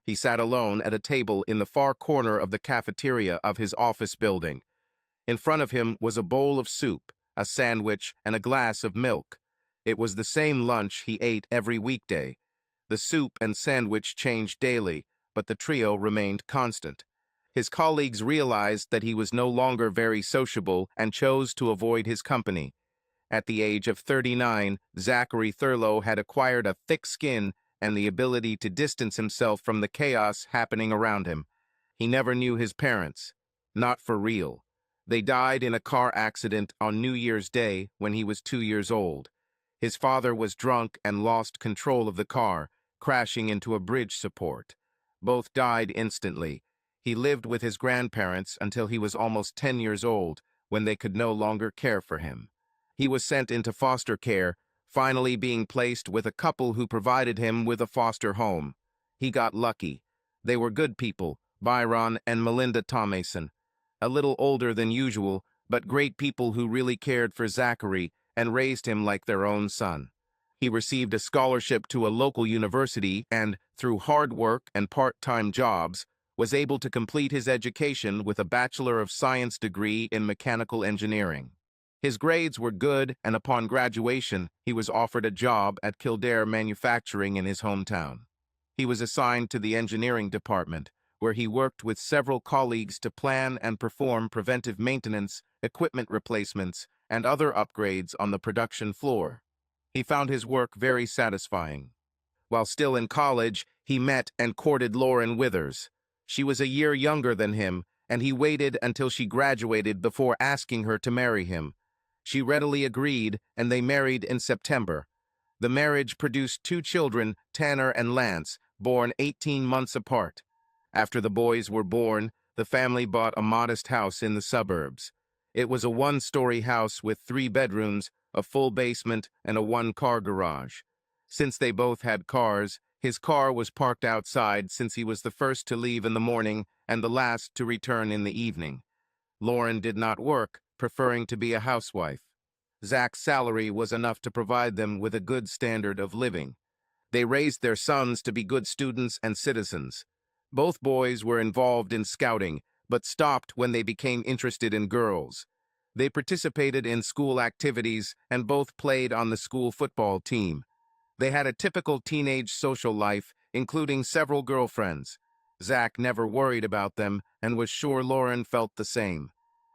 He sat alone at a table in the far corner of the cafeteria of his office building. In front of him was a bowl of soup, a sandwich, and a glass of milk. It was the same lunch he ate every weekday. The soup and sandwich changed daily, but the trio remained constant. His colleagues realized that he was no longer very sociable and chose to avoid his company. At the age of 39, Zachary Thurlow had acquired a thick skin and the ability to distance himself from the chaos happening around him. He never knew his parents. Not for real. They died in a car accident on New Year's Day when he was 2 years old. His father was drunk and lost control of the car, crashing into a bridge support. Both died instantly. He lived with his grandparents until he was almost 10 years old, when they could no longer care for him. He was sent into foster care, finally being placed with a couple who provided him with a foster home. He got lucky. They were good people, Byron and Melinda Thomason. A little older than usual, but great people who really cared for Zachary and raised him like their own son. He received a scholarship to a local university and, through hard work and part-time jobs, was able to complete his education with a Bachelor of Science degree in mechanical engineering. His grades were good, and upon graduation, he was offered a job at Kildare Manufacturing in his hometown. He was assigned to the engineering department, where he worked with several colleagues to plan and perform preventive maintenance, equipment replacements, and other upgrades on the production floor. He found his work very satisfying. While still in college, he met and courted Lauren Withers. She was a year younger than him, and he waited until she graduated before asking her to marry him. She readily agreed, and they married in September. The marriage produced 2 children, Tanner and Lance, born 18 months apart. After the boys were born, the family bought a modest house in the suburbs. It was a 1-story house with 3 bedrooms, a full basement, and a 1-car garage. Since they both had cars, his car was parked outside since he was the first to leave in the morning and the last to return in the evening. Lauren did not work, preferring to be a housewife. Zach's salary was enough to provide them with a good standard of living. They raised their sons to be good students and citizens. Both boys were involved in scouting, but stopped when they became interested in girls. They participated in school activities and both played on the school football team. They had a typical teenage social life, including several girlfriends. Zach never worried about them and was sure Lauren felt the same.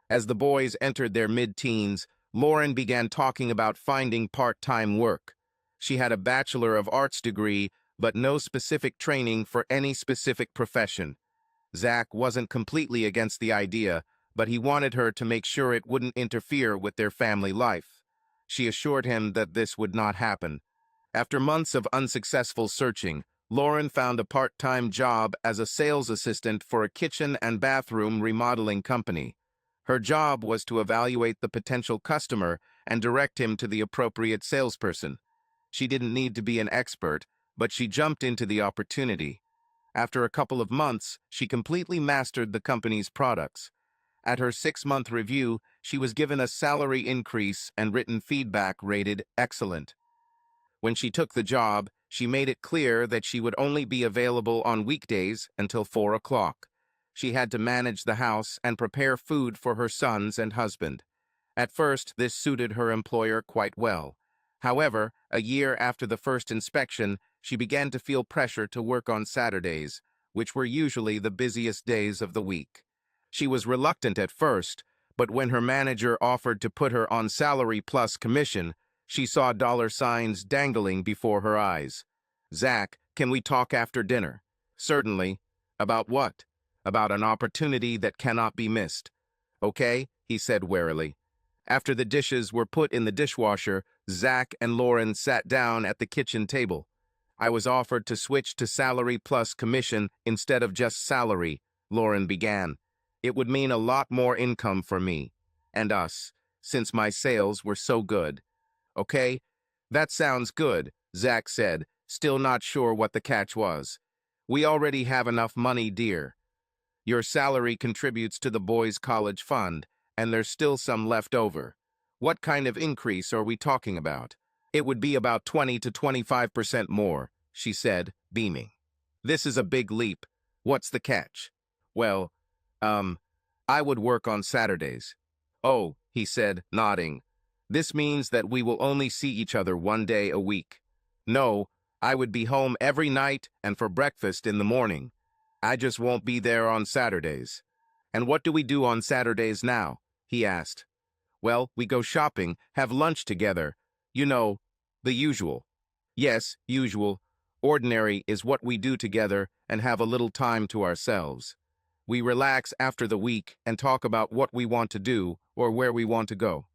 As the boys entered their mid-teens, Lauren began talking about finding part-time work. She had a Bachelor of Arts degree, but no specific training for any specific profession. Zach wasn't completely against the idea, but he wanted her to make sure it wouldn't interfere with their family life. She assured him that this would not happen. After months of unsuccessful searching, Lauren found a part-time job as a sales assistant for a kitchen and bathroom remodeling company. Her job was to evaluate the potential customer and direct him to the appropriate salesperson. She didn't need to be an expert, but she jumped into the opportunity. After a couple of months, she completely mastered the company's products. At her 6-month review, she was given a salary increase and written feedback rated excellent. When she took the job, she made it clear that she would only be available on weekdays until 4 o'clock. She had to manage the house and prepare food for her sons and husband. At first, this suited her employer quite well. However, a year after the first inspection, she began to feel pressure to work on Saturdays, which were usually the busiest days of the week. She was reluctant at first, but when her manager offered to put her on salary plus commission, she saw dollar signs dangling before her eyes. "Zach, can we talk after dinner?" "Certainly." "About what?" "About an opportunity that cannot be missed." "Okay," he said warily. After the dishes were put in the dishwasher, Zach and Lauren sat down at the kitchen table. "I was offered to switch to salary plus commission instead of just salary," Lauren began. "It would mean a lot more income for me and us, since my sales were so good." "Okay, that sounds good," Zach said, still not sure what the catch was. "We already have enough money, dear. Your salary contributes to the boys' college fund, and there's still some left over. What kind of increase are we talking about?" "It would be about 20 to 25% more," she said, beaming. This is a big leap. What's the catch? Well, um, I would work on Saturdays. Oh, he said, nodding. This means that we will only see each other one day a week. No, I would be home every night and for breakfast in the morning. I just won't be there on Saturdays. And what do we do on Saturdays now? He asked. Well, we go shopping, have lunch together. You know, the usual. Yes, usual. Ordinary is what we do together and have a little time to ourselves. We relax after the week and talk about what we want to do or where we want to go.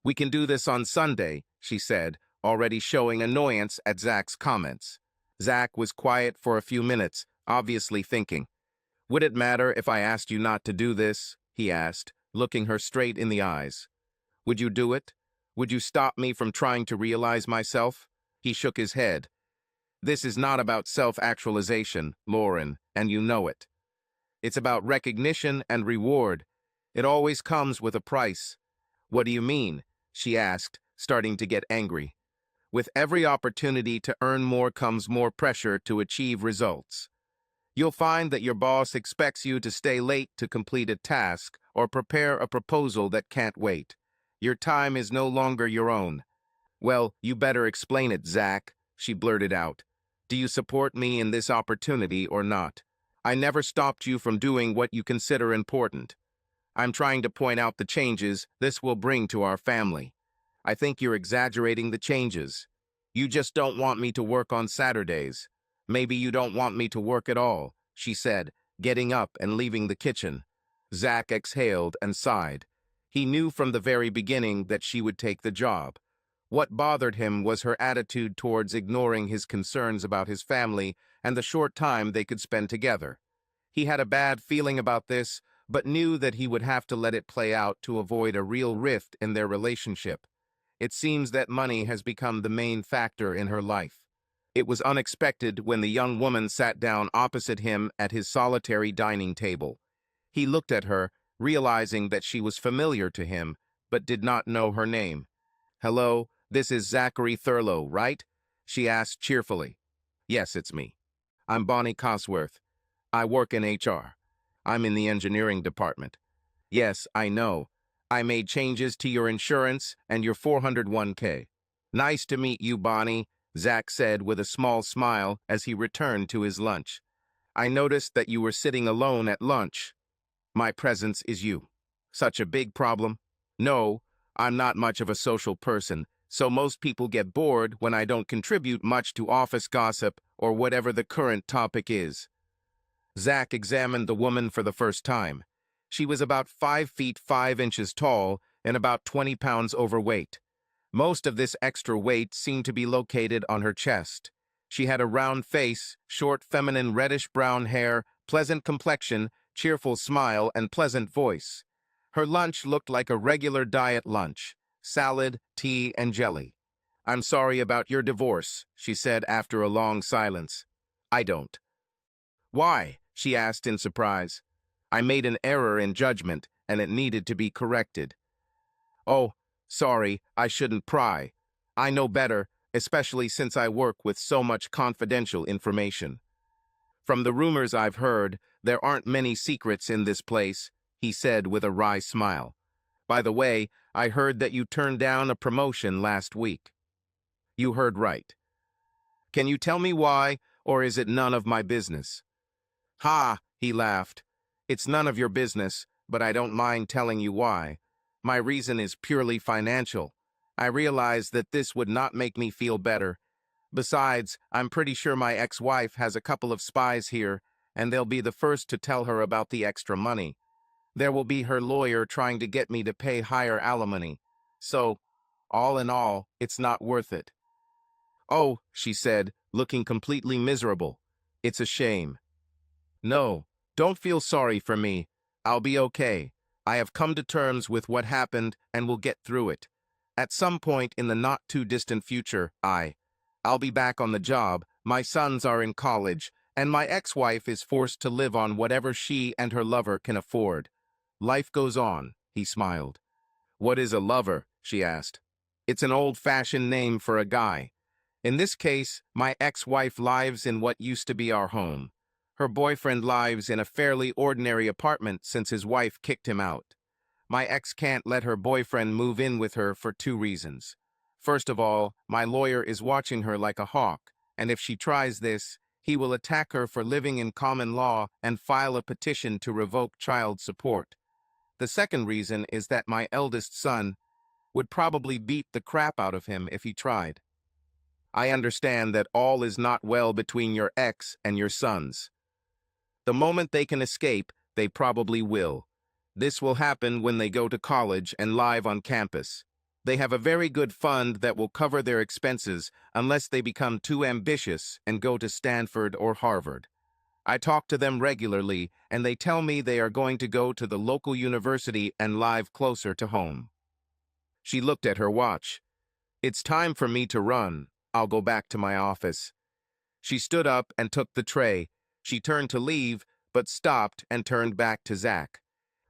We can do this on Sunday, she said, already showing annoyance at Zach's comments. Zach was quiet for a few minutes, obviously thinking. Would it matter if I asked you not to do this? He asked, looking her straight in the eyes. Would you do it? Would you stop me from trying to realize myself? He shook his head. This is not about self-actualization, Lauren, and you know it. It's about recognition and reward. It always comes with a price. What do you mean? She asked, starting to get angry. With every opportunity to earn more comes more pressure to achieve results. You'll find that your boss expects you to stay late to complete a task or prepare a proposal that can't wait. Your time is no longer your own. Well, you better explain it, Zach, she blurted out. Do you support me in this opportunity or not? I never stopped you from doing what you consider important. I'm trying to point out the changes this will bring to our family. I think you're exaggerating the changes. You just don't want me to work on Saturdays. Maybe you don't want me to work at all, she said, getting up and leaving the kitchen. Zach exhaled and sighed. He knew from the very beginning that she would take the job. What bothered him was her attitude towards ignoring his concerns about his family and the short time they could spend together. He had a bad feeling about this, but knew that he would have to let it play out to avoid a real rift in their relationship. It seems that money has become the main factor in her life. It was unexpected when the young woman sat down opposite him at his solitary dining table. He looked at her, realizing that she was familiar to him, but did not know her name. Hello, this is Zachary Thurlow, right? She asked cheerfully. Yes, it's me. I'm Bonnie Cosworth. I work in HR. I'm in the engineering department. Yes, I know. I made changes to your insurance and your 401k. Nice to meet you, Bonnie, Zach said with a small smile as he returned to his lunch. I noticed that you were sitting alone at lunch. My presence is you. Such a big problem? No, I'm not much of a social person, so most people get bored when I don't contribute much to office gossip or whatever the current topic is. Zach examined the woman for the first time. She was about 5 feet 5 inches tall and about 20 pounds overweight. Most of this extra weight seemed to be located on her chest. She had a round face, short feminine reddish-brown hair, pleasant complexion, cheerful smile, and pleasant voice. Her lunch looked like a regular diet lunch: salad, tea, and jelly. I'm sorry about your divorce, she said after a long silence. I don't. Why? She asked in surprise. I made an error in judgment, and it needed to be corrected. Oh, sorry, I shouldn't pry. I know better, especially since I work with so much confidential information. From the rumors I've heard, there aren't many secrets in this place, he said with a wry smile. By the way, I heard that you turned down a promotion last week. You heard right. Can you tell me why, or is it none of my business? Ha, he laughed. It's none of your business, but I don't mind telling you why. My reason is purely financial. I realize that this would not make me feel better. Besides, I'm pretty sure my ex-wife has a couple of spies here, and they'll be the first to tell her about the extra money. There will be her lawyer trying to get me to pay higher alimony. So, all in all, it's not worth it. Oh, she said, looking completely miserable. It's a shame. No, don't feel sorry for me. I'll be okay. I have come to terms with what happened and will get through it. At some point in the not-too-distant future, I'll be back on the job, my sons are in college, and my ex-wife is forced to live on whatever she and her lover can afford. Life goes on, he smiled. What is a lover? She asked. It's an old-fashioned name for a guy. In this case, my ex-wife lives in what used to be our home. Her boyfriend lives in a fairly ordinary apartment since his wife kicked him out. My ex can't let her boyfriend move in with her for two reasons. First of all, my lawyer is watching her like a hawk, and if she tries this, he will attack her for living in common law and file a petition to revoke child support. The second reason is that my eldest son would probably beat the crap out of him if he tried. I understand that all is not well between your ex and your sons. The moment they can escape, they probably will. This will happen when they go to college and live on campus. They have a very good fund that will cover their expenses unless they become too ambitious and go to Stanford or Harvard. I talk to them regularly, and they tell me they are going to go to the local university and live closer to home. She looked at her watch. It's time for me to run. I'll go back to my office. She stood up and took the tray. She turned to leave, but stopped and turned back to Zach.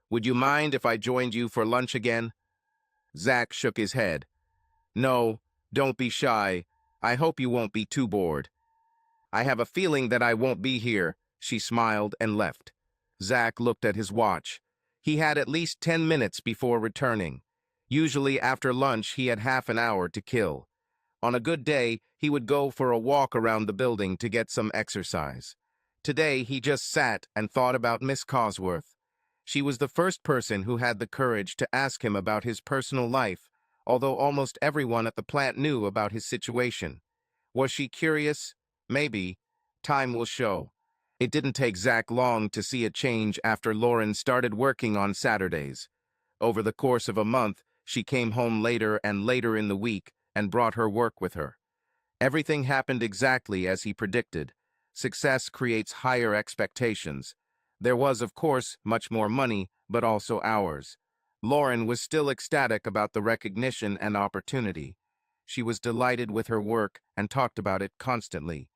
Would you mind if I joined you for lunch again? Zach shook his head. No, don't be shy. I hope you won't be too bored. I have a feeling that I won't be here. She smiled and left. Zach looked at his watch. He had at least 10 minutes before returning. Usually after lunch he had half an hour to kill. On a good day, he would go for a walk around the building to get some exercise. Today he just sat and thought about Miss Cosworth. She was the first person who had the courage to ask him about his personal life, although almost everyone at the plant knew about his situation. Was she curious? Maybe. Time will show. It didn't take Zach long to see a change after Lauren started working on Saturdays. Over the course of a month, she came home later and later in the week and brought her work with her. Everything happened exactly as he predicted. Success creates higher expectations. There was, of course, much more money, but also hours. Lauren was still ecstatic about the recognition and opportunity. She was delighted with her work and talked about it constantly.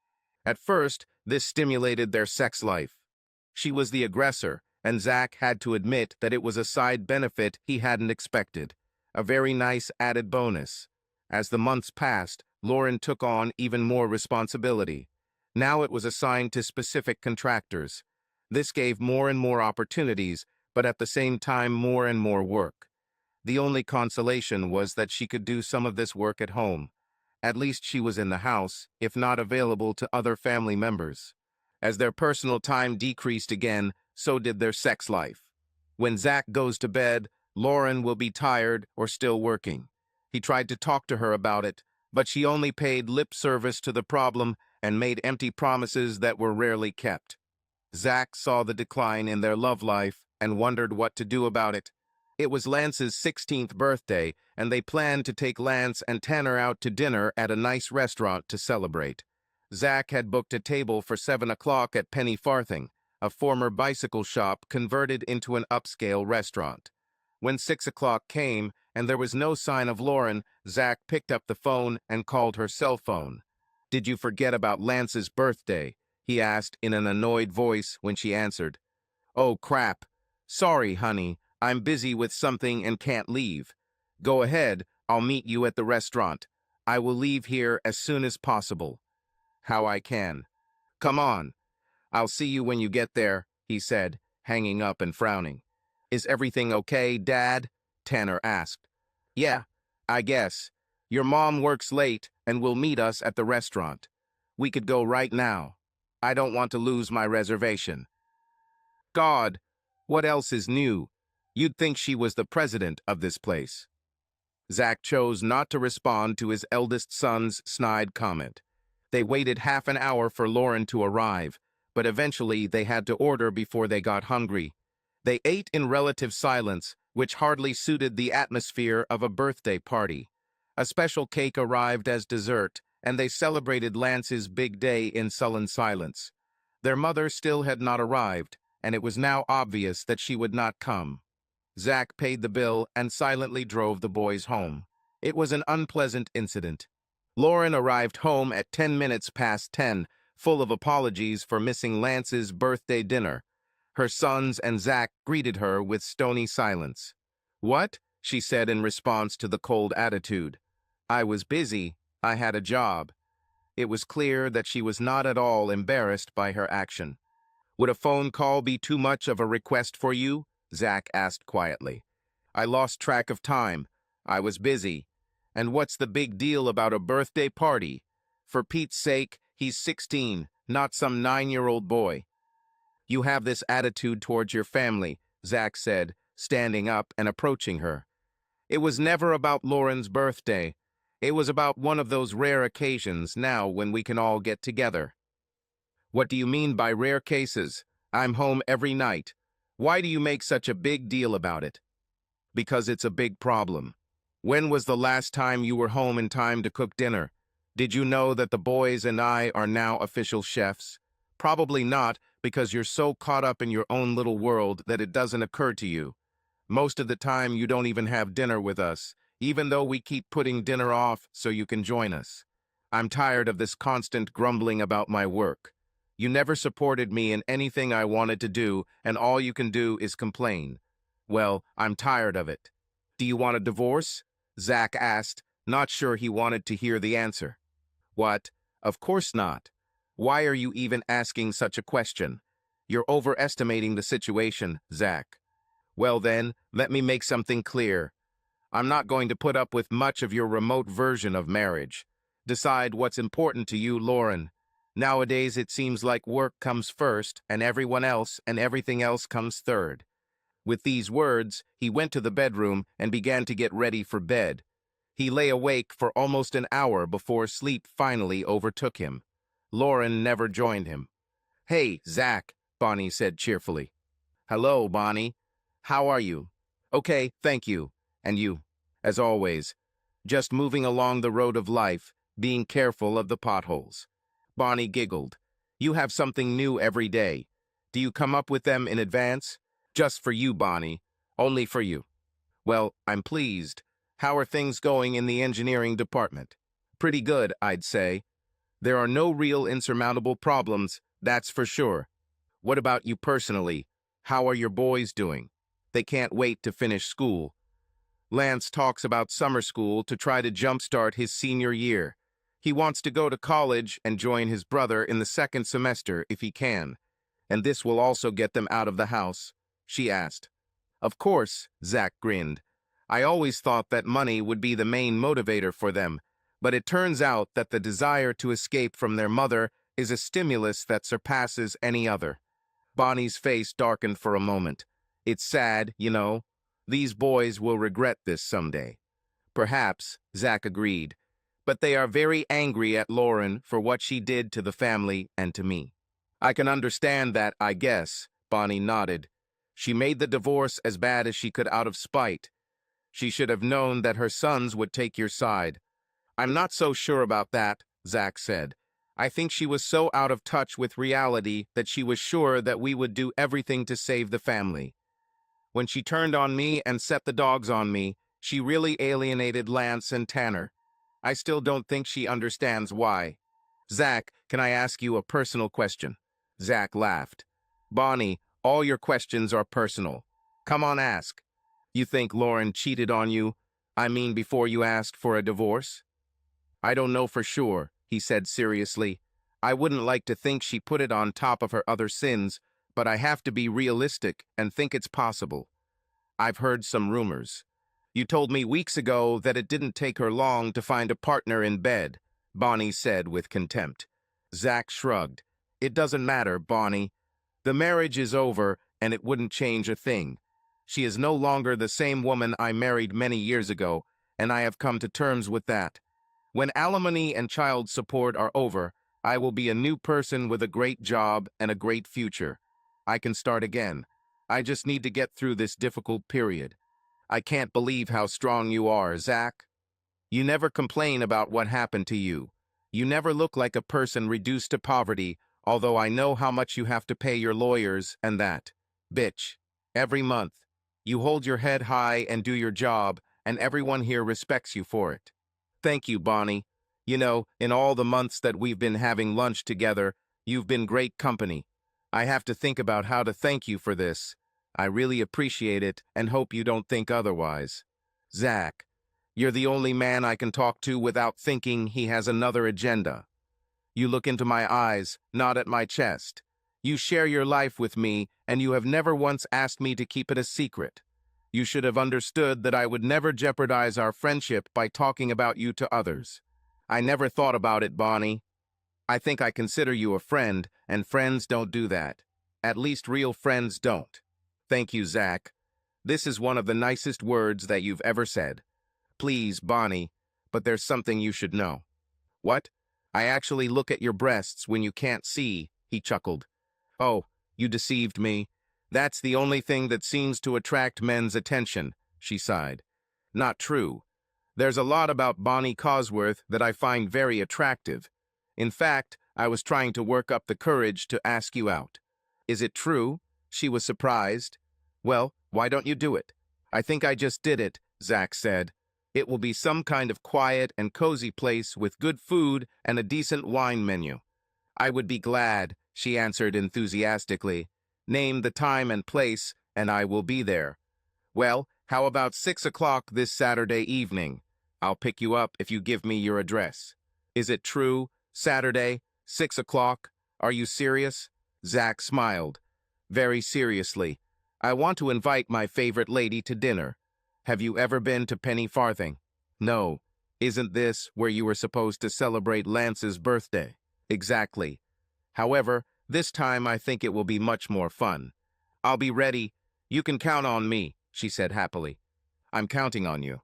At first, this stimulated their sex life. She was the aggressor, and Zach had to admit that it was a side benefit he hadn't expected. A very nice added bonus. As the months passed, Lauren took on even more responsibility. Now it was assigned to specific contractors. This gave more and more opportunities, but at the same time more and more work. The only consolation was that she could do some of this work at home. At least she was in the house, if not available to other family members. As their personal time decreased again, so did their sex life. When Zach goes to bed, Lauren will be tired or still working. He tried to talk to her about it, but she only paid lip service to the problem and made empty promises that were rarely kept. Zach saw the decline in their love life and wondered what to do about it. It was Lance's 16th birthday, and they planned to take Lance and Tanner out to dinner at a nice restaurant to celebrate. Zach had booked a table for 7 o'clock at Penny Farthing, a former bicycle shop converted into an upscale restaurant. When 6 o'clock came and there was no sign of Lauren, Zach picked up the phone and called her cell phone. "Did you forget about Lance's birthday?" he asked in an annoyed voice when she answered. "Oh, crap. Sorry, honey. I'm busy with something and can't leave. Go ahead, I'll meet you at the restaurant. I will leave here as soon as possible." "How I can." "Come on. I'll see you when you get there," he said, hanging up and frowning. "Is everything okay, Dad?" Tanner asked. "Yeah, I guess. Your mom works late and will meet us at the restaurant. We could go right now. I don't want to lose my reservation." God, what else is new? You'd think she was the president of this place. Zach chose not to respond to his eldest son's snide comment. They waited half an hour for Lauren to arrive, but eventually they had to order before they got hungry. They ate in relative silence, which hardly suited the atmosphere of a birthday party. A special cake arrived as dessert, and they celebrated Lance's big day in sullen silence. Their mother still had not arrived, and it was now obvious that she would not come. Zach paid the bill and silently drove the boys home. It was an unpleasant incident. Lauren arrived home at 10 minutes past 10, full of apologies for missing Lance's birthday dinner. Her sons and Zach greeted her with stony silence. "What?" she said in response to the cold attitude. "I was busy. I had a job." it was clear that she was not at all embarrassed by her action. "Would a phone call be too much of a request for you?" Zach asked quietly. "I lost track of time. I was busy. And what's the big deal about a birthday party? For Pete's sake, he's 16, not some 9-year-old boy." "You have this attitude towards your family," Zach said, standing up and approaching her. "It was never about Lauren's birthday. It was about one of those rare occasions now when we can all get together." "What do you mean by rare cases? I'm home every night. Why do you make such a big deal about it?" "Because it's a big problem. When was the last time you were home in time to cook dinner? Did you know that the boys and I are now official chefs? Probably not, because you're so caught up in your own little world that it doesn't occur to you. Most of the time you don't even have dinner with us, even though we keep putting dinner off so you can join us. I'm tired of this constant grumbling about my work. You never supported me in anything I wanted to do, and all you can do is complain. Well, I'm tired of it." "Do you want a divorce?" Zach asked, not sure he wanted to hear the answer. "What? Of course not. Why are you even asking such a question? You're overestimating the situation, Zach." "Well then, let me make something clear. I'm not going to put up with much of your remote version of marriage. Decide what's important to you, Lauren. Nowadays it seems like work comes first, and everyone else and everything else comes third." With these words, he went to the bedroom and began to get ready for bed. He lay awake for almost an hour before sleep finally overtook him. Lauren never joined him. "Hey, Zach," Bonnie said cheerfully. "Hello, Bonnie. How are you?" "Okay, thank you. And you?" "As always. Just moving along the road of life, being careful of the potholes." Bonnie giggled. "You have something new every day. Do you come up with them in advance?" "Just for you, Bonnie. Only for you." "Well, I'm pleased. How are things going in the engineering department?" "Pretty good, I'd say. There are no real insurmountable problems, that's for sure." "What about you personally? How are your boys doing?" "They can't wait to finish school. Lance talks about summer school to try to jumpstart his senior year. He wants to go to college and join his brother in the second semester if he can. And this will also get them out of the house," she asked. "Of course," Zach grinned. "I always thought that money would be the main motivator for them, but it turns out that the desire to escape from their mother is a stimulus that surpasses any other." Bonnie's face darkened for a moment. "It's sad, you know. These boys will regret this someday." "Perhaps," Zach agreed, "but they are very angry at Lauren for what she did to the family and to me." "I can understand that, I guess," Bonnie nodded. "She made the divorce as bad as she could out of spite. She should have known that her sons would take your side." "I'm not so sure about that," Zach said. "I think she was so out of touch with reality that she was sure that we would do everything to save the family. When she turned on me and set the dogs on me, she really alienated Lance and Tanner. I still don't think she understands why." "Zach, can I ask you a personal question?" Zach laughed. "Bonnie, all your questions are personal. Come on, ask. You think Lauren cheated on you? I mean, before you asked for a divorce?" "I don't know for sure," he said seriously. "I wouldn't like to think she put it on top of her other sins, but I have to be realistic and think it's possible. I've heard some rumors. You told me weeks ago that it didn't take her long to find a partner in bed," Bonnie said with contempt. Zach shrugged. "It doesn't matter, Bonnie. The marriage is over, and it wouldn't change a thing. She is no longer the same woman I married many years ago, and I have come to terms with that. When alimony and child support are over, I will be a new person with a great job and a great future. I can start again. I just need to get through this difficult period." "I can't believe how strong you are, Zach. You never complain about what happened to you. You never look like a person reduced to poverty, although I know how much you have to pay your lawyers and that. Bitch. Every month. You hold your head high and do your job, and everyone here respects you for it." "Thank you, Bonnie. You know, in all the months that we've been having lunch together, you've been great company. I have to think about how to thank you for this. I really appreciate it and hope you don't think otherwise." "Zach, you're the only man I can talk to without thinking he has another agenda." You look into my eyes, not at my chest. You share your life with me, and you have never once asked me to keep it a secret. You should have understood that I would never jeopardize our friendship by talking about you to others. I never thought about it, Bonnie. I think I consider you a friend, and friends don't do that. At least real friends don't. Thank you, Zach. This is one of the nicest words that you've ever said. Please, Bonnie, but there's something you should know. What? I actually look at your breasts when you can't see, he chuckled. Oh, you deceived me. That's the only thing that seems to attract men's attention, she sighed. Not true. There's a lot about Bonnie Cosworth that I find very attractive. In fact, I was trying to work up the courage to ask you out. Is it true? She was surprised. Well, why don't you do it? I think I just did it, Zach said. It will be some kind of quiet and cozy place with good food and a decent wine menu. I would be glad, she answered enthusiastically. Name the time and place, and I will be there. Well, how about 6 o'clock this Saturday evening? I'll pick you up if you give me your address. Is it true? Saturday, 6 o'clock? Are you serious? Zach smiled. Very seriously. I want to invite my favorite lady to dinner. Have you ever been to Penny Farthing? No. Isn't this where you were supposed to celebrate Lance's birthday? Exactly. However, this time I think it will be much more fun. I'll be ready. You can count on me, she said happily. I'm counting on you.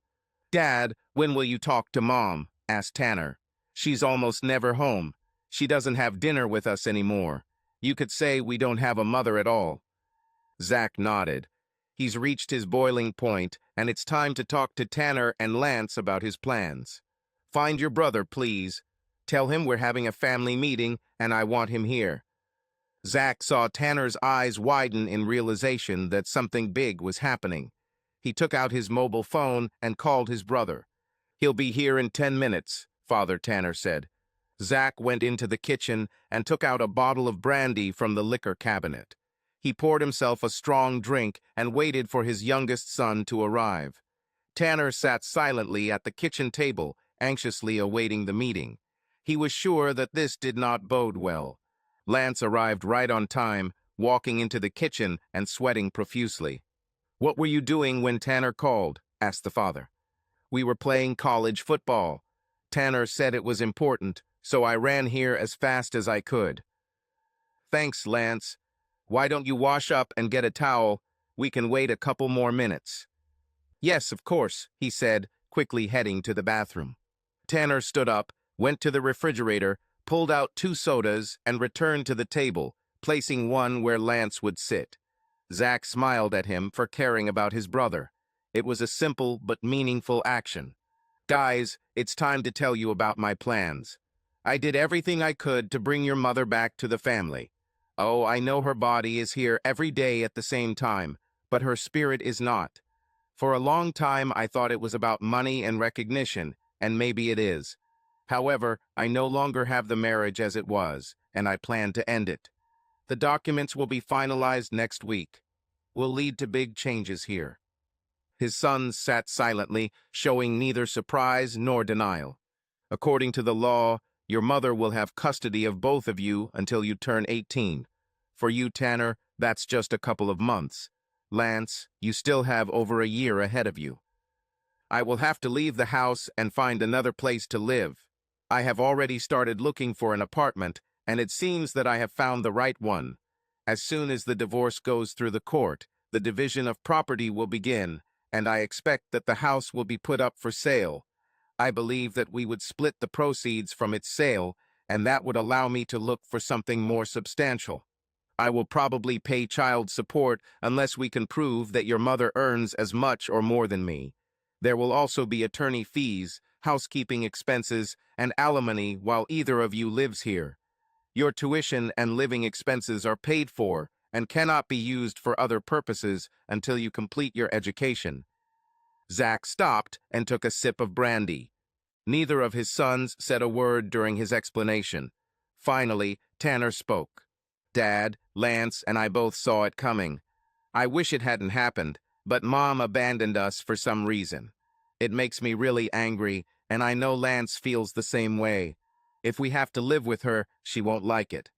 Dad, when will you talk to Mom? Asked Tanner. She's almost never home. She doesn't have dinner with us anymore. You could say we don't have a mother at all. Zach nodded. He's reached his boiling point, and it's time to talk to Tanner and Lance about his plans. Find your brother, please. Tell him we're having a family meeting, and I want him here. Zach saw Tanner's eyes widen in realization that something big was happening. He took out his mobile phone and called his brother. He'll be here in 10 minutes, Father Tanner said. Zach went into the kitchen and took out a bottle of brandy from the liquor cabinet. He poured himself a strong drink and waited for his youngest son to arrive. Tanner sat silently at the kitchen table, anxiously awaiting the meeting. He was sure that this did not bode well. Lance arrived right on time, walking into the kitchen and sweating profusely. What were you doing when Tanner called? Asked the father. We were playing college football. Tanner said it was important, so I ran here as fast as I could. Thanks, Lance. Why don't you wash up and get a towel? We can wait a couple more minutes. Yes, of course, he said, quickly heading to the bathroom. Tanner stood up, went to the refrigerator, pulled out 2 sodas, and returned to the table, placing one where Lance would sit. Zach smiled at him for caring about his brother. It was a simple but meaningful action. Guys, it's time to tell you about my plans. I did everything I could to bring your mother back to the family. Oh, I know her body is here every day at the same time, but her spirit is not. For a long time, I thought it was about money and recognition, and maybe it is. However, I no longer have the marriage as it was, and I plan to end it. The documents will be finalized next week. Will lead to big changes here. His sons sat silently, showing neither surprise nor denial. According to the law, your mother will have custody of both of you until you turn 18. For you, Tanner, that's just a couple of months. Lance, you still have over a year ahead of you. I will have to leave the house and find another place to live. I have already started looking for an apartment, and it seems that I have found the right one. As soon as the divorce goes through the court, the division of property will begin, and I expect that the house will be put up for sale. I believe that we would split the proceeds from its sale, and that would allow me to look for something more substantial. I will probably pay child support unless we can prove that your mother earns as much or more than me. There will also be attorney fees, housekeeping expenses, and alimony while either of you lives here. Your tuition and living expenses are paid for and cannot be used for other purposes until you complete your education. Zach stopped and took a sip of brandy. Neither of his sons said a word during his explanation. Finally, Tanner spoke. Dad, Lance, and I both saw it coming. I wish it hadn't happened, but Mom abandoned us for some reason. It makes me really angry, and I know Lance feels the same way. If we have to live with her, she won't like it.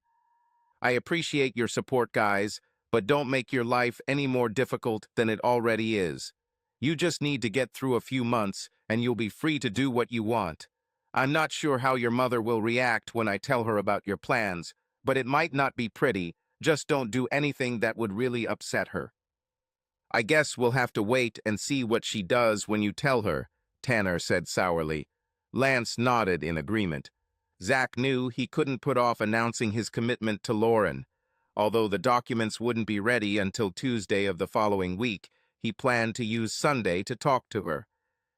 I appreciate your support, guys, but don't make your life any more difficult than it already is. You just need to get through a few months, and you'll be free to do what you want. I'm not sure how your mother will react when I tell her about your plans, but it might not be pretty. Just don't do anything that would really upset her. I guess we'll have to wait and see what she does when you tell her, Tanner said sourly. Lance nodded in agreement. Zach knew he couldn't put off announcing his commitment to Lauren. Although the documents wouldn't be ready until Tuesday of the following week, he planned to use Sunday to talk to her.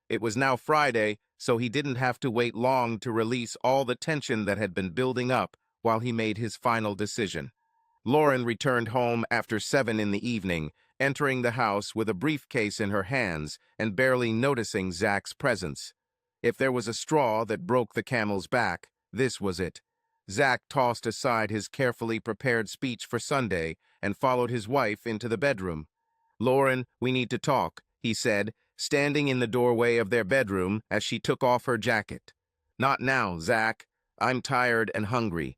It was now Friday, so he didn't have to wait long to release all the tension that had been building up while he made his final decision. Lauren returned home after 7 in the evening, entering the house with a briefcase in her hands and barely noticing Zach's presence. If there was a straw that broke the camel's back, this was it. Zach tossed aside his carefully prepared speech for Sunday and followed his wife into the bedroom. "Lauren, we need to talk," he said, standing in the doorway of their bedroom as she took off her jacket. "Not now, Zach. I'm tired and hungry."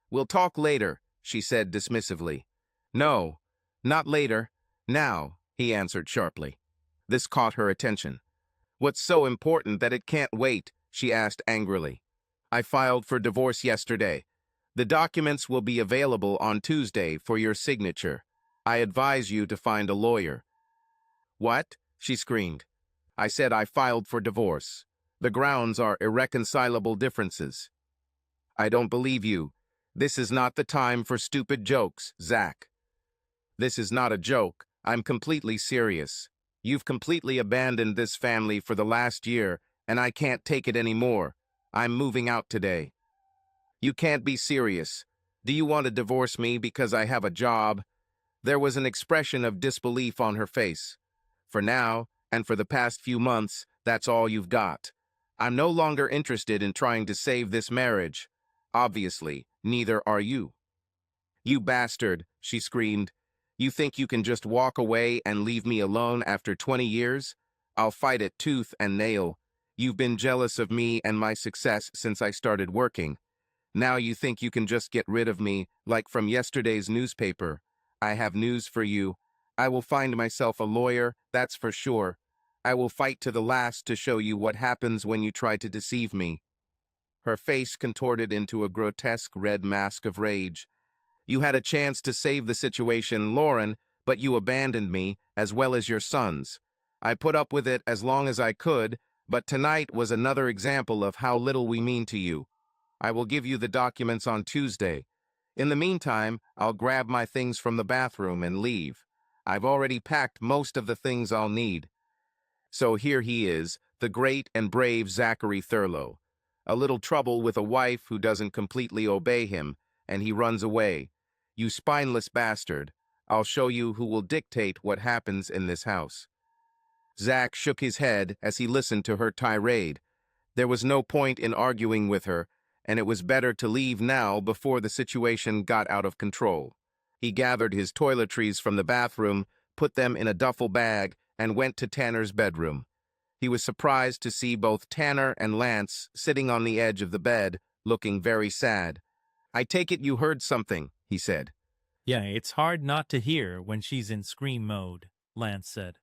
"We'll talk later," she said dismissively. "No, not later. Now," he answered sharply. This caught her attention. "What's so important that it can't wait?" she asked angrily. "I filed for divorce yesterday. The documents will be available on Tuesday for your signature. I advise you to find a lawyer." "What?" she screamed. "I said I filed for divorce. The grounds are irreconcilable differences." "I don't believe you. This is not the time for stupid jokes, Zach." "This is not a joke. I'm completely serious. You've completely abandoned this family for the last year, and I can't take it anymore. I'm moving out today." "You can't be serious. Do you want to divorce me because I have a job?" There was an expression of disbelief on her face. "For now, and for the past few months, that's all you've got. I'm no longer interested in trying to save this marriage. Obviously, neither are you." "You bastard," she screamed. "You think you can just walk away and leave me alone after 20 years? I'll fight it tooth and nail. You've been jealous of me and my success since I started working. Now you think you can just get rid of me, like from yesterday's newspaper. I have news for you. I will find myself a lawyer, that's for sure. I will fight to the last to show you what happens when you try to deceive me." Her face contorted into a grotesque red mask of rage. "You had a chance to save the situation, Lauren, but you abandoned me, as well as your sons. I put up with it as long as I could, but tonight was another example of how little we mean to you. I will give you the documents on Tuesday. In the meantime, I'll grab my things from the bathroom and leave. I've already packed most of the things I'll need." So here he is, the great and brave Zachary Thurlow. A little trouble with a wife who doesn't completely obey him, and he runs away. "You spineless bastard. I'll show you who will dictate what happens in this house." Zach shook his head as he listened to her tirade. There was no point in arguing with her, and it was better to leave now before the situation got out of control. He gathered his toiletries from the bathroom, put them in a duffel bag, and went to Tanner's bedroom. He was surprised to see both Tanner and Lance sitting on the edge of the bed, looking very sad. "I take it you heard something," he said. "Yeah, it's hard not to hear when she's in scream mode," Lance said.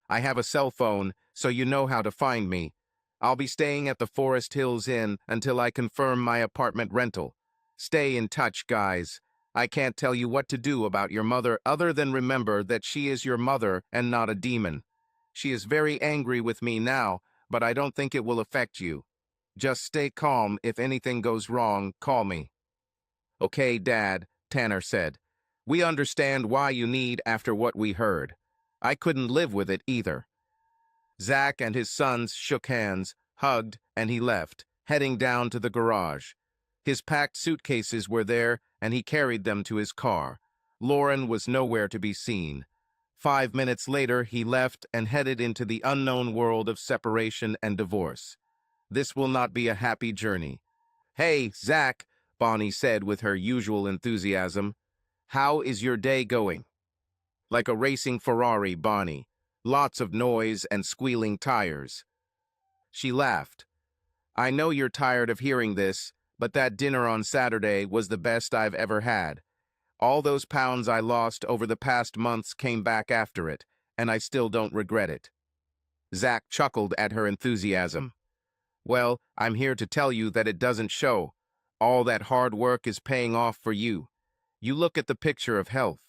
"I have a cell phone, so you know how to find me. I'll be staying at the Forest Hills Inn until I confirm my apartment rental. Stay in touch, guys. I can't tell you what to do about your mother other than remember that she is your mother and not a demon. She is very angry with me now, but I don't think it will affect you. Just stay calm. If anything goes wrong, call me." "Okay, Dad," Tanner said. "We understand why you need after what we heard. I couldn't live with it either." Zach and his sons shook hands, hugged, and he left, heading down to the garage. His packed suitcases were there, and he carried them to his car. Lauren was nowhere to be seen. 5 minutes later, he left and headed into the unknown world of separation and divorce. This will not be a happy journey. "Hey, Zach," Bonnie said with her usual enthusiasm. "How is your day going?" "Like a racing Ferrari, Bonnie. Lots of noise and squealing tires." She laughed. "I know you're tired of hearing this, but that dinner on Saturday was the best I've ever had. All those pounds I lost over the past months came back after it, and I still don't regret it." Zach chuckled at her enthusiasm. "Well, I'm here to tell you that it doesn't show. All that hard work is paying off for you. You look at the picture of health."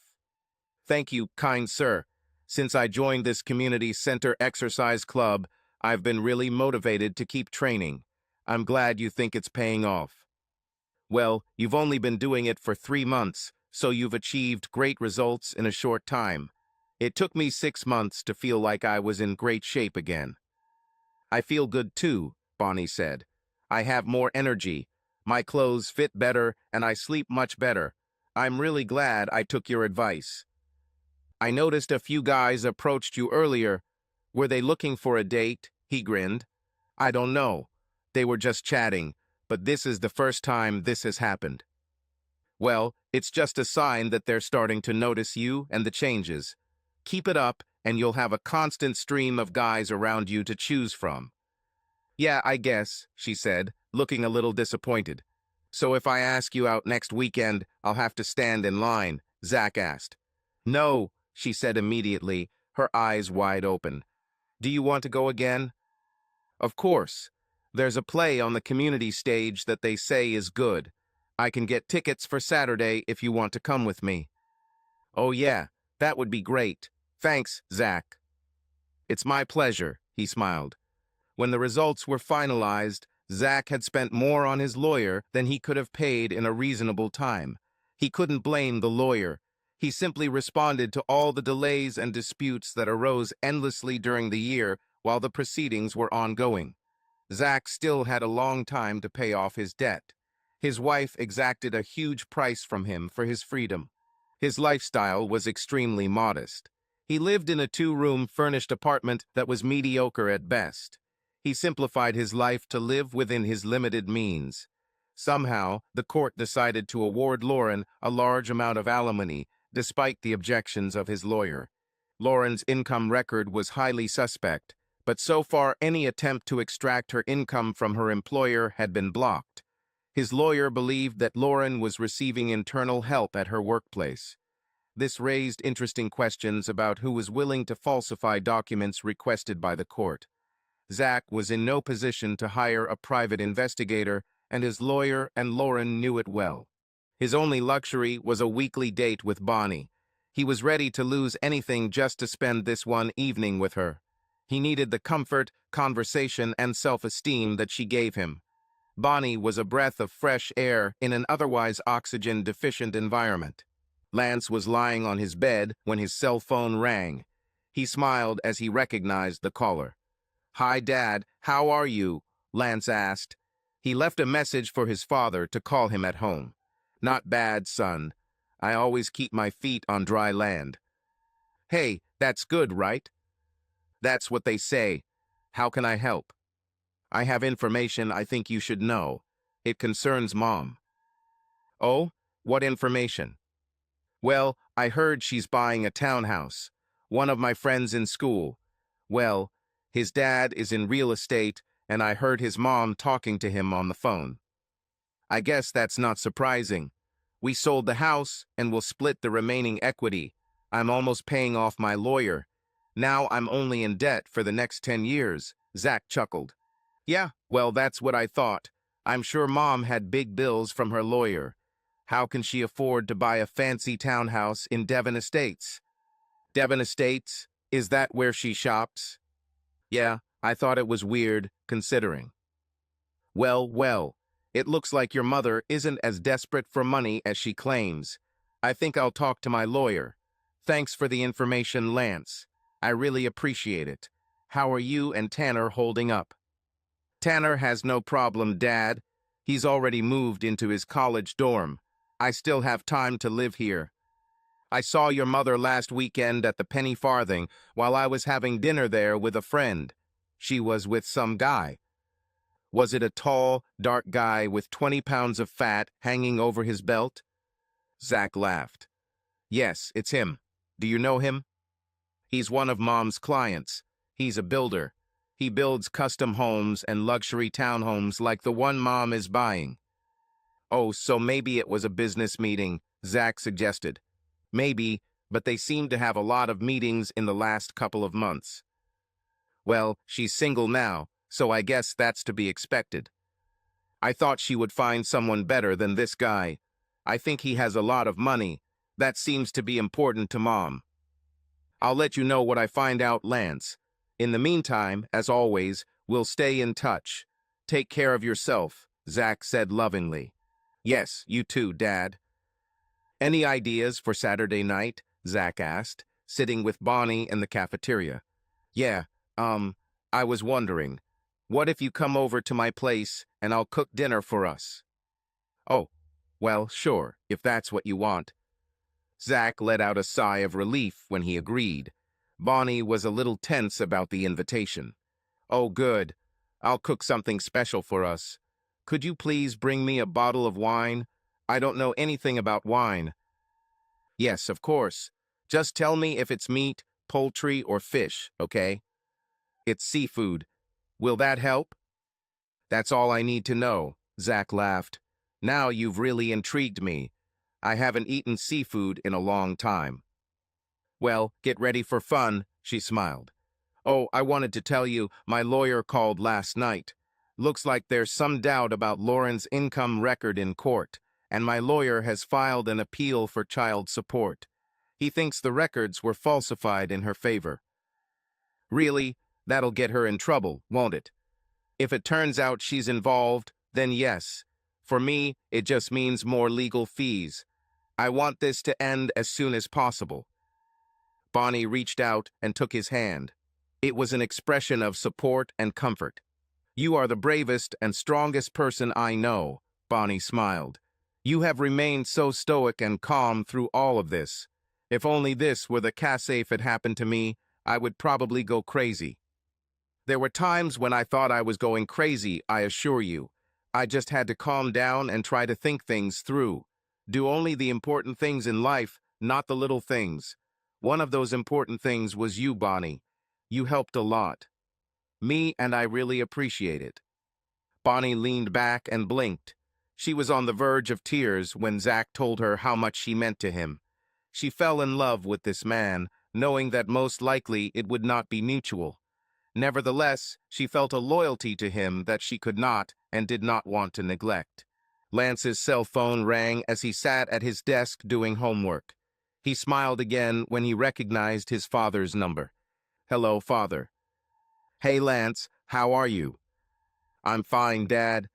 "Thank you, kind sir. Since I joined this community center exercise club, I've been really motivated to keep training. I'm glad you think it's paying off." "Well, you've only been doing it for 3 months, so you've achieved great results in a short time. It took me 6 months to feel like I was in great shape again." "I feel good too," Bonnie said. "I have more energy. My clothes fit better, and I sleep much better. I'm really glad I took your advice." "I noticed a few guys approached you earlier. Were they looking for a date?" He grinned. "I don't know. They were just chatting, but this is the first time this has happened." "Well, it's just a sign that they're starting to notice you and the changes. Keep it up, and you'll have a constant stream of guys around you to choose from." "Yeah, I guess," she said, looking a little disappointed. "So if I ask you out next weekend, I'll have to stand in line?" Zach asked. "No," she said immediately, her eyes wide open. "Do you want to go again?" "Of course. There's a play on the community stage that they say is good. I can get tickets for Saturday if you want to come with me." "Oh yeah, that would be great. Thanks, Zach." "It's my pleasure," he smiled. When the results were finalized, Zach had spent more on his lawyer than he could have paid in a reasonable time. He couldn't blame the lawyer. He simply responded to all the delays and disputes that arose endlessly during the year while the proceedings were ongoing. Zach still had a long time to pay off his debt. His wife exacted a huge price from him for his freedom. His lifestyle was extremely modest. He lived in a 2-room furnished apartment that was mediocre at best. He simplified his life to live within his limited means. Somehow, the court decided to award Lauren a large amount of alimony, despite the objections of his lawyer. Lauren's income record was highly suspect, but so far any attempt to extract her income from her employer had been blocked. His lawyer believed that Lauren was receiving internal help at her workplace. This raised interesting questions about who was willing to falsify documents requested by the court. Zach was in no position to hire a private investigator, and his lawyer and Lauren knew it well. His only luxury was a weekly date with Bonnie. He was ready to lose anything just to spend this one evening with her. He needed the comfort, conversation, and self-esteem that she gave him. Bonnie was a breath of fresh air in an otherwise oxygen-deficient environment. Lance was lying on his bed when his cell phone rang. He smiled as he recognized the caller. "Hi, Dad. How are you?" Lance asked. He left a message for his father to call him at home. "Not bad, son. I always keep my feet on dry land." "Hey, that's good, right?" "That's what they say. How can I help?" "I have information I think you should know. It concerns Mom." "Oh? What information?" "Well, I heard she's buying a townhouse. One of my friends in school. Well, his dad is in real estate, and I heard his mom talking to him on the phone." "I guess that's not surprising. We sold the house and will split the remaining equity. I'm almost paying off my lawyer. Now I'm only in debt for the next 10 years, Zach chuckled. "Yeah, well, that's what I thought. I'm sure Mom had big bills from her lawyer. How can she afford to buy a fancy townhouse in Devon Estates?" "Devon Estates? Is that where she shops?" "Yeah, I thought it was weird, considering." Well, well, it looks like your mother isn't as desperate for money as she claims. I think I'll talk to my lawyer. Thanks for the information, Lance. I really appreciate it. How are you and Tanner holding up?" "Tanner has no problem, Dad. He's already moved into his college dorm. I still have time to live here. I saw your mother last weekend at the Penny Farthing while I was having dinner there with a friend. She was with some guy." "Was it a tall, dark guy with 20 pounds of fat hanging over his belt?" Zach laughed. "Yes, it's him. Do you know him?" "He's one of Mom's clients. He's a builder. He builds custom homes and luxury townhomes like the one Mom is buying." Oh, so maybe it was a business meeting, Zach suggested. Maybe, but they seem to have a lot of meetings in the last couple of months. Well, she's single now, so I guess that's to be expected. I thought she would find someone better than this guy. I think he has a lot of money. That seems to be important to Mom. I'll let you know what I find out, Lance. In the meantime, as always, we'll stay in touch. Take care of yourself, Zach said lovingly. Yes, you too, Dad. Any ideas for Saturday night? Zach asked, sitting with Bonnie in the cafeteria. Yeah, I was wondering, what if you come over to my place and I'll cook dinner for us? Oh, well, sure, if that's what you want. Zach let out a sigh of relief when he agreed. Bonnie was a little tense about the invitation. Oh, good. I'll cook something special for us. Could you please bring me a bottle of wine? I don't know anything about wine. Yes, of course. Just tell me if it's meat, poultry, or fish, okay? It's seafood. Will that help? That's all I need to know, Zach laughed. Now you've really intrigued me. I haven't eaten seafood in a long time. Well, get ready for fun, she smiled. Oh, I wanted to tell you, my lawyer called last night. Looks like there's some doubt about Lauren's income record in court, and my lawyer has filed an appeal for child support. He thinks the records were falsified in her favor. Really? That'll get her in trouble, won't it? If it turns out she's involved, then yes. For me, it just means more legal fees. I want this to end as soon as possible. Bonnie reached out and took his hand. It was an expression of support and comfort. You are the bravest and strongest person I know, Bonnie smiled. You have remained so stoic and calm through all of this. If only this were the case if it happened to me, I would probably go crazy. There were times when I thought I was going crazy, I assure you. I just had to calm down and try to think things through. Do only the important things in life, not the little things. One of those important things was you, Bonnie. You helped a lot. Me, and I really appreciate it. Bonnie leaned back and blinked. She was on the verge of tears when Zach told her how much she meant to him. She fell in love with this man, knowing that most likely it would not be mutual. Nevertheless, she felt a loyalty to him that she could not and did not want to neglect. Lance's cell phone rang as he sat at his desk doing homework. He smiled again when he recognized his father's number. Hello, Father. Hey, Lance, how are you? I'm fine, Dad.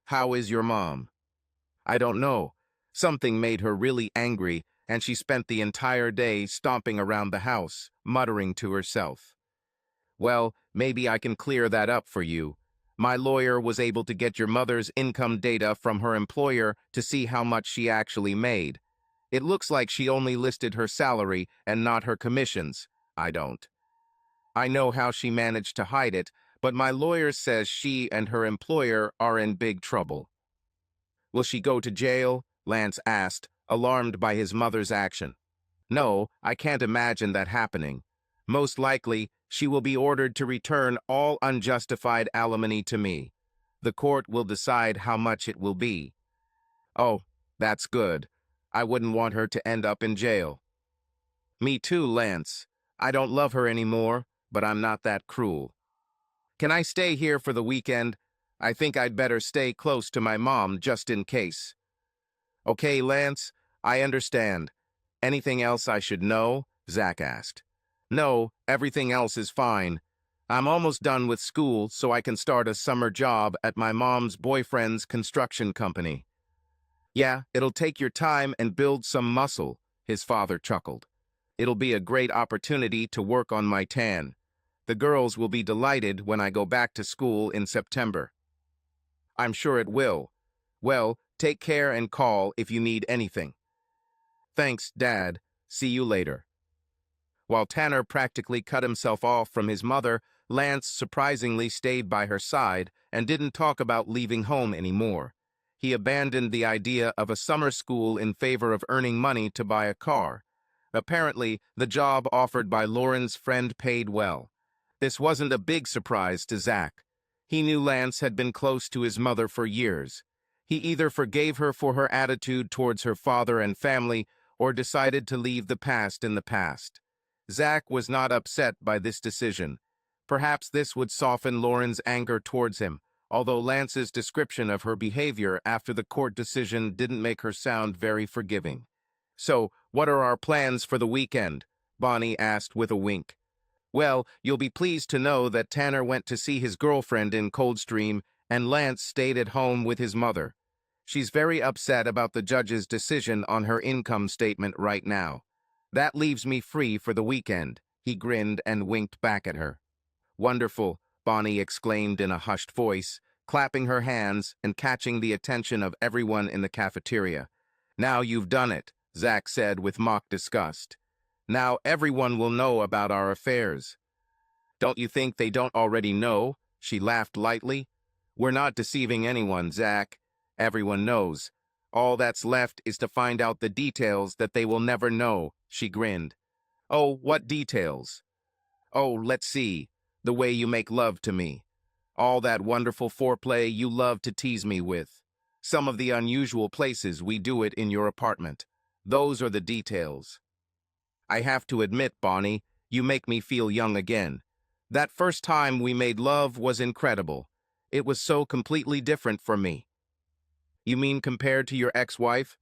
How is your mom? I don't know. Something made her really angry, and she spent the entire day stomping around the house, muttering to herself. Well, maybe I can clear that up for you. My lawyer was able to get your mother's income data from her employer to see how much she actually made. It looks like she only listed her salary and not her commissions. I don't. I know how she managed to hide it, but my lawyer says she and her employer are in big trouble. Will she go to jail? Lance asked, alarmed by his mother's action. No, I can't imagine that happening. Most likely, she will be ordered to return all unjustified alimony to me. The court will decide how much it will be. Oh, that's good. I wouldn't want her to end up in jail. Me too, Lance. I don't love her anymore, but I'm not that cruel. Can I stay here for the weekend? I think I'd better stay close to my mom just in case. Okay, Lance, I understand. Anything else I should know? Zach asked. No, everything else is fine. I'm almost done with school so I can start a summer job at my mom's boyfriend's construction company. Yeah, it'll take your time and build some muscle, his father chuckled. It'll be a great opportunity to work on my tan. The girls will be delighted when I go back to school in September. I'm sure it will. Well, take care and call if you need anything. Thanks, Dad. See you later. While Tanner practically cut himself off from his mother, Lance surprisingly stayed by her side and didn't talk about leaving home anymore. He abandoned the idea of a summer school in favor of earning money to buy a car. Apparently, the job offered by Lauren's friend paid well. This wasn't a big surprise to Zach. He knew Lance had been close to his mother for years. He either forgave her for her attitude towards her father and family or decided to leave the past in the past. Zach was not upset by this decision. Perhaps this would soften Lauren's anger towards him, although Lance's description of her behavior after the court decision didn't make her sound very forgiving. "So, what are our plans for the weekend?" Bonnie asked with a wink. "Well, you'll be pleased to know that Tanner went to see his girlfriend in Coldstream and Lance stayed at home with his mother. She's very upset about the judge's decision on her income statement right now. That leaves me free for the weekend." He grinned and winked back at her. "Wonderful," Bonnie exclaimed in a hushed voice, clapping her hands and catching the attention of everyone in the cafeteria. "Now you've done it," Zach said with mock disgust. "Now everyone will know about our affairs." "Don't you think they don't already know?" She laughed lightly. "We're not deceiving anyone, Zach. Everyone knows. All that's left is to find out the details that they will never know," she grinned. "Oh, what details?" "Oh, let's see. The way you make love to me. All that wonderful foreplay you love to tease me with. Some of the unusual places we do it in your apartment. Those are the details." "I have to admit, Bonnie, you make me feel young again. That first time we made love was incredible. It was so completely different for me." "You mean compared to your ex-wife?"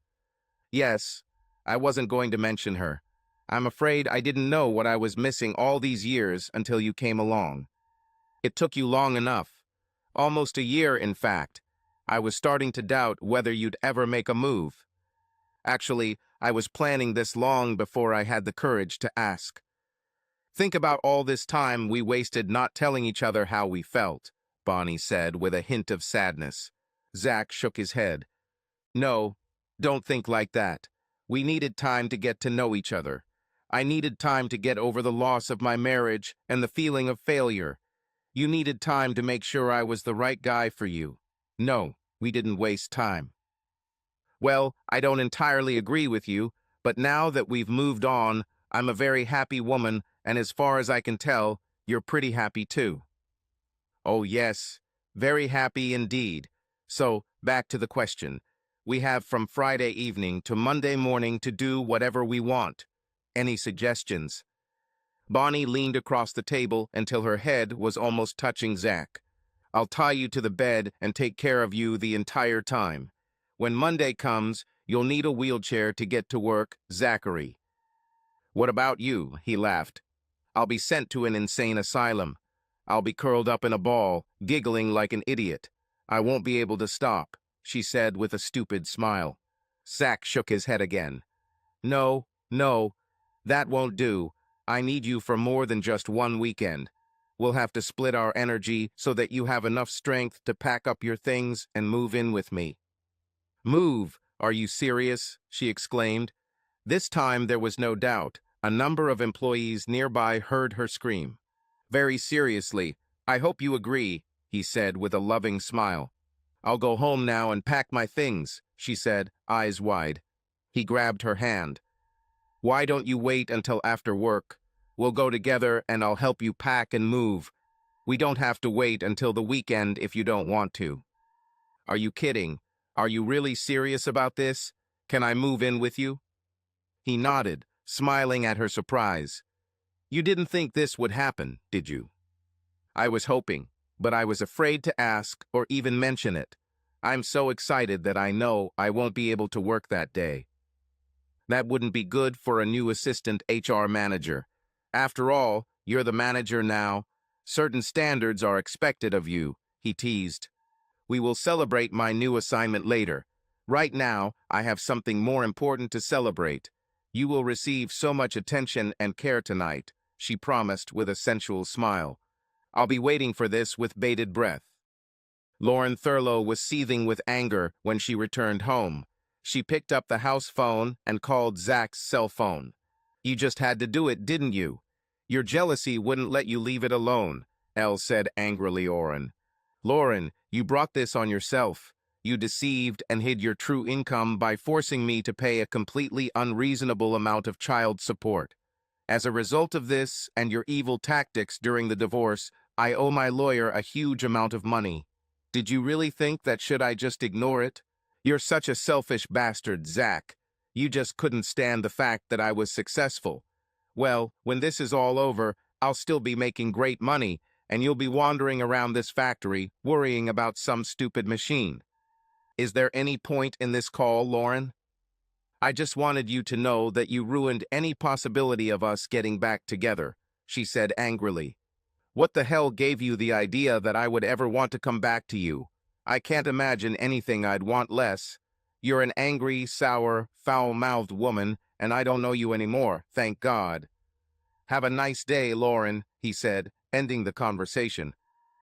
"Yes. I wasn't going to mention her. I'm afraid I didn't know what I was missing all these years until you came along. It took you long enough. Almost a year, in fact. I was starting to doubt whether you'd ever make a move. Actually, I was planning this long before I had the courage to ask. Think about all this time we wasted not telling each other how we felt," Bonnie said with a hint of sadness. Zach shook his head. "No, don't think like that. We needed time to get to know each other. I needed time to get over the loss of my marriage and the feeling of failure. You needed time to make sure I was the right guy for you. No, we didn't waste time." "Well, I don't entirely agree with you, but now that we've moved on, I'm a very happy woman, and as far as I can tell, you're pretty happy too." "Oh yes, very happy indeed. So, back to the question. We have from Friday evening to Monday morning to do whatever we want. Any suggestions?" Bonnie leaned across the table until her head was almost touching Zach. "I'll tie you to the bed and take care of you the entire time. When Monday comes, you'll need a wheelchair to get to work, Zachary." "What about you?" he laughed. "I'll be sent to an insane asylum. I'll be curled up in a ball, giggling like an idiot. I won't be able to stop," she said with a stupid smile. Zach shook his head again. "No, no, that won't do. I need you for more than just one weekend. We'll have to split our energy so that you have enough strength to pack up your things and move in with me." "Move? Are you serious?" she exclaimed. This time there was no doubt. A number of employees nearby heard her scream. "Very seriously, I hope you agree," he said with a loving smile. "I'll go home now and pack my things," she said, eyes wide. He grabbed her hand. "Why don't you wait until after work? We'll go together and I'll help you pack and move. We don't have to wait until the weekend if you don't want to." "Are you kidding? Are you really serious about this? Can I move in with you?" He nodded, smiling at her surprise. "You didn't think this would happen, did you?" "I was hoping, but I was afraid to ask or even mention it. I'm so excited that I know I won't be able to work that day." "That wouldn't be good for a new assistant HR manager. After all, you're the manager now. Certain standards are expected of you," he teased. "We will celebrate my new assignment later. Right now, I have something more important to celebrate. You will receive so much attention and care tonight," she promised with a sensual smile. "I'll be waiting for this with bated breath." Lauren Thurlow was seething with anger when she returned home. She picked up the house phone and called Zach's cell phone. "You just had to do it, didn't you? Your jealousy wouldn't let you leave it alone," Elle said angrily. Lauren, you brought this on yourself. You deceived and hid your true income by forcing me to pay a completely unreasonable amount of child support. As a result of this and your evil tactics during the divorce, I owe my lawyer a huge amount of money. Did you really think that should I just ignore it? You're such a selfish bastard, Zach. You just couldn't stand the fact that I was successful. Well, when this is all over, I'll still be making great money, and you'll be wandering around this factory, worrying about some stupid machine. Is there any point in this call, Lauren? I just wanted you to know that you ruined any possibility of us getting back together, she said angrily. What the hell gave you the idea that I would ever want to come back to you? I can't imagine anything I'd want less. You're an angry, sour, foul-mouthed woman, and I don't know you anymore, thank God. Have a nice day, Lauren, he said, ending the conversation.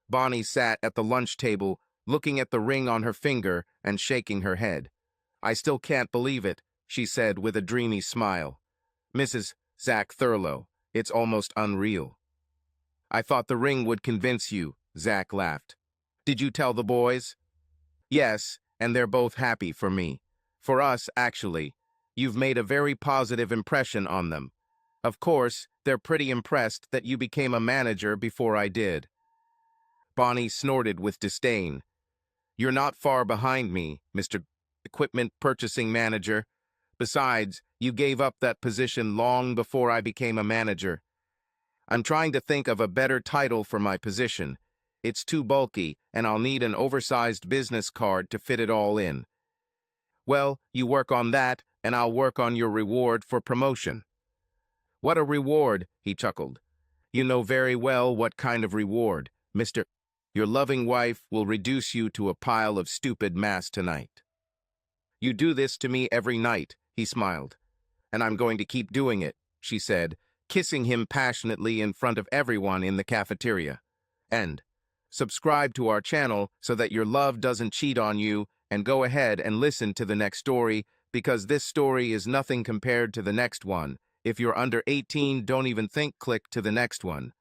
Bonnie sat at the lunch table, looking at the ring on her finger and shaking her head. I still can't believe it, she said with a dreamy smile. Mrs. Zach Thurlow, it's almost unreal. I thought the ring would convince you, Zach laughed. Did you tell the boys? Yes, and they're both happy for me. For us, actually. You've made a very positive impression on them. Of course, they're pretty impressed that you became a manager before I did. Bonnie snorted with disdain. You're not far behind me, Mr. Equipment Purchasing Manager. Besides, you gave up that position long before I became a manager. I'm trying to think of a better title for my position. It's too bulky, and I'll need an oversized business card to fit it all in. Well, you work on that, and I'll work on your reward for promotion. What a reward, he chuckled. You know very well what kind of reward, Mr. Your loving wife will reduce you to a pile of stupid mass tonight. You do this to me every night, he smiled. And I'm going to keep doing it, she said, kissing him passionately in front of everyone in the cafeteria. And subscribe to our channel so that your love doesn't cheat on you, and go ahead and listen to the next story, because this story is nothing compared to the next one. If you're under 18, don't even think click to the next one.